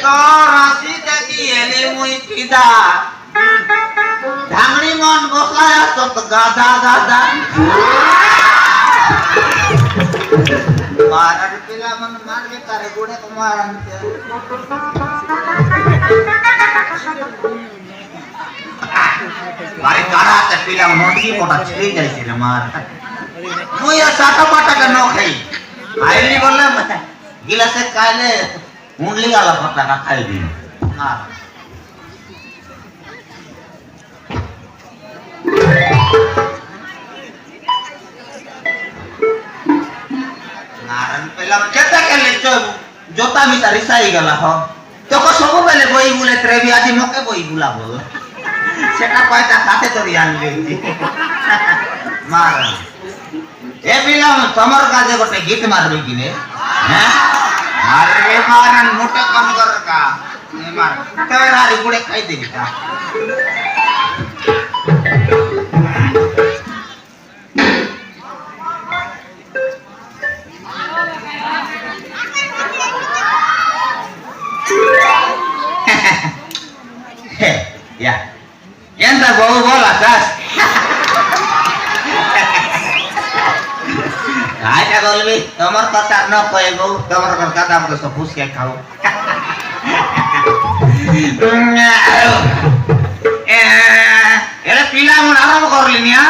তোর হাসি দেখি এলে মুই ফিদা ধাঙড়ি মন বসলায় তো গাদা গাদা মারার পিলা মন মারবে তারে গুড়ে কুমার আনতে বাড়ি কারা আছে পিলা মনকি মোটা ছেড়ে যাইছে রে মার মুই সাটা পাটাকে ন খাই আইলি বললে গিলাসে কাইলে মুন্ডলি গালা পাটাকা খাই দিই মার নারায়ণ পেলাম কেতে কেলে জোতা মিটা রিসাই গলা হ তোকে সব বেলে বই গুলে ত্রেবি আজি মকে বই গুলা বল সেটা কয়টা সাথে তোরি আনলি মার এ পিলাম তোমার কাছে গোটে গীত মারবে কিনে হ্যাঁ মারবে মারান মোটে কম কর কা মার তোর আরে গুড়ে খাই দিবি তা ya yang tak bawa bola atas ada kalau lebih nomor kotak nopo ya bu nomor kotak apa tuh sebus kayak kau ya pilih mau apa korlin ya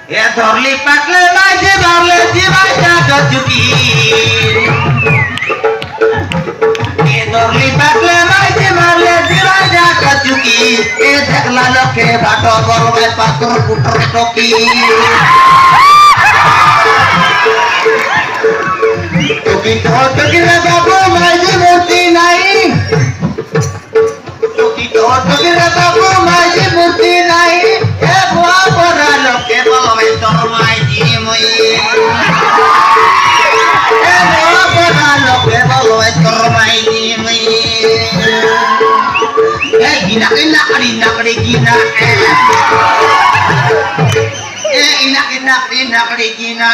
ya dorli pakle baje dorli jibaja kecuki dorli pakle baje marle jibaja kecuki dekla loke bato korwe pakur puter toki toki toki re babu maji murti nai toki toki re babu maji murti nai e bua pora loke bolwe tor maji moi e bua pora loke bolwe tor maji moi gina kena gina inak gina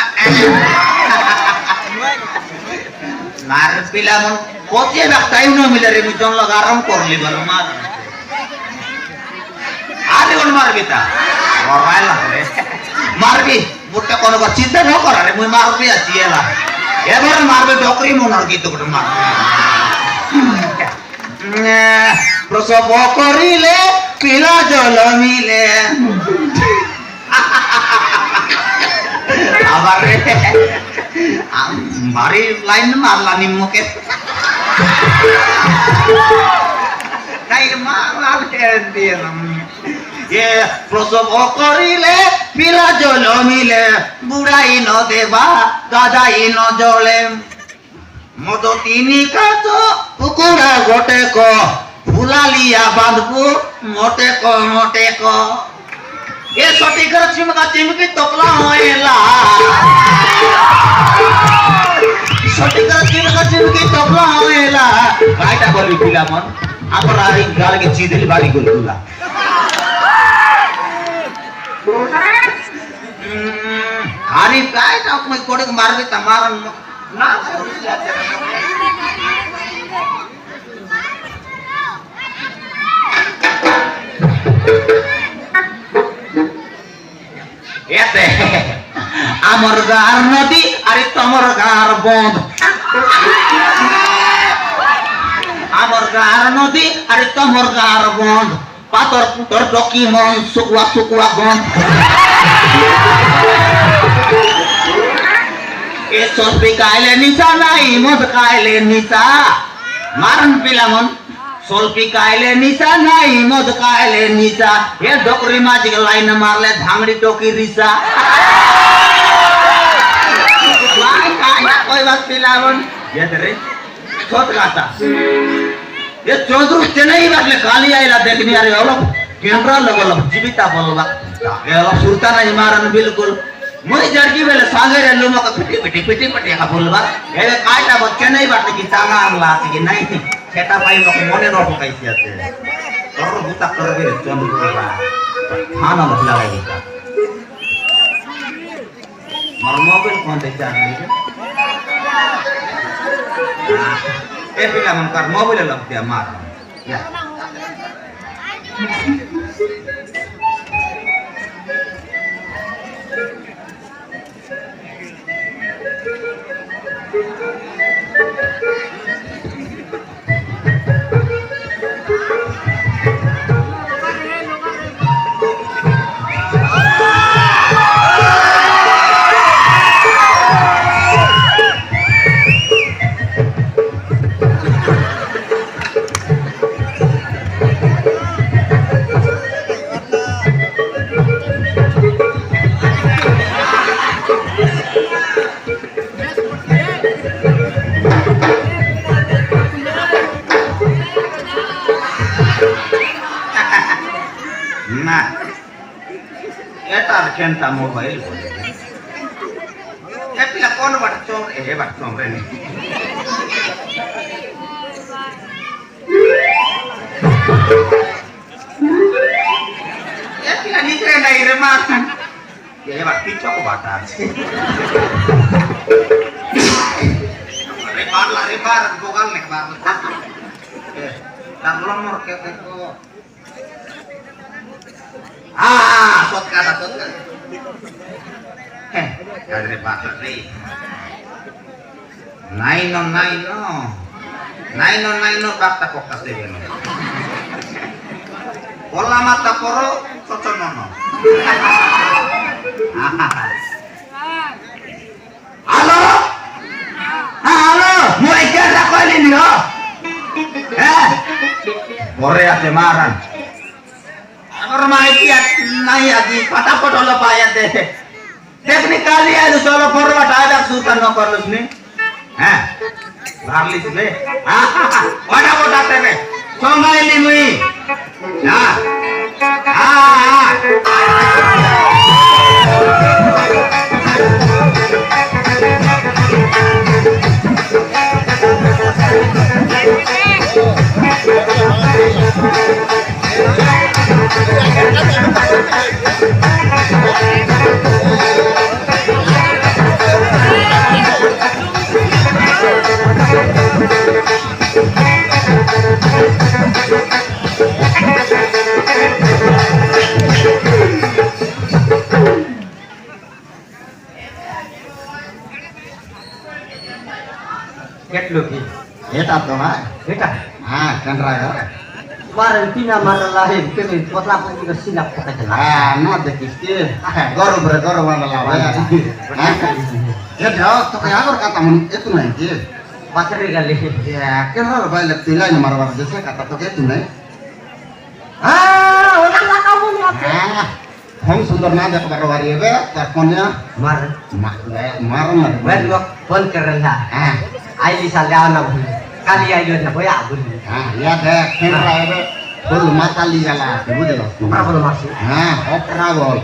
lar pila mon kote bak time no milare mi jon lagaram korli bal mar are on marbi ta moral re marbi butte kono ko চিন্তা no korare mui marbi achi ela ebar marbe dokri monor gitu gede mar প্রসব করিলে পিলা জল মিলে আবার ভারী line মারলা নিম্মকে তাই মারলা দিলাম এ প্রসব করিলে পিলা জল মিলে বুড়াই ন দেবা দাদাই ন জলে মদ তিনি কাছ কুকুরা গোটে ক ফুলালিয়া বাঁধবো মোটে ক এ সঠিকের চিমকি তকলা হইলা সঠিকের চিমকি তকলা হইলা কাইটা বলি পিলামন আমরা এই গালকে চিদিল বাড়ি গলগুলা আরে কাইটা কই কোড়ে মারবে তা মারন না এতে আমার গার নদী আরে তোমার গার বন্ধ আমার গার নদী আরে তোমার গার বন্ধ পাতর পুতর ডকি মন শুকুয়া গন্ধ এ সলপি কাইলে নিচা নাই মদ কাইলে নিচা মারন পিলামন সলপি কাইলে নিচা নাই মদ কাইলে নিচা এ ডকরি মাঝি লাইন মারলে ধাংড়ি টকি রিসা কই বাত পিলামন এদরে ছোট গাতা এ চৌধুর চেনাই বাগলে কালি আইলা দেখনি আরে অলপ কেন্দ্র লগল জীবিতা বলবা এলা সুরতা নাই মারন বিলকুল মই জড়কি বেলে সাগরে লোমক পিটি का बोलबा ए काटा बच्चे नहीं बाटे की चांगा आमला की नहीं सेटा पाई मक मने न पकाइसी आते तोर बुता करबे चंदू का खाना मत लगाई का मर मोबाइल फोन दे चार नहीं Bila mengkar mobil lelap dia marah. Ya. Nah, eta kenta mobile boleh. Tapi lah kono batcom, batcom reni. Ya pila ni kena irema. Ya bat picok batas. Rebar, bukan lebar. Dan nomor keteko. Sot kata. Kadre batas ni. Naino bakta koktas deh no. Pola mata poro coconono. Halo, mau ikan aku ini lo. Korea Semarang. Orang kiat naik di patah potong lepayat deh. Teknik kali ada solo forward ada sultan nokorlus nih. Barlis be. Mana botak tebe. Songa ini mui. Nah. Get lagi. Eta tuh mah. Eta. Kan raya. Kemarin tina marah lahir, kini buat lapang juga silap kata jelas. No ada kisah. Goro mana lawan. Ya jauh, tuh kayak aku kata itu nanti. Pasri kali. Ya, kan lo balik tilai marah jasa kata tuh itu nih. Udah kamu nih. Hong sundar nada kepada wariebe, teleponnya marah. Ben gua phone keren lah. Ai bisa lihat nak kali ayo na boya buli. Ya deh, kira itu belum kali jalan, betul loh. Apa belum masuk? Opera gol.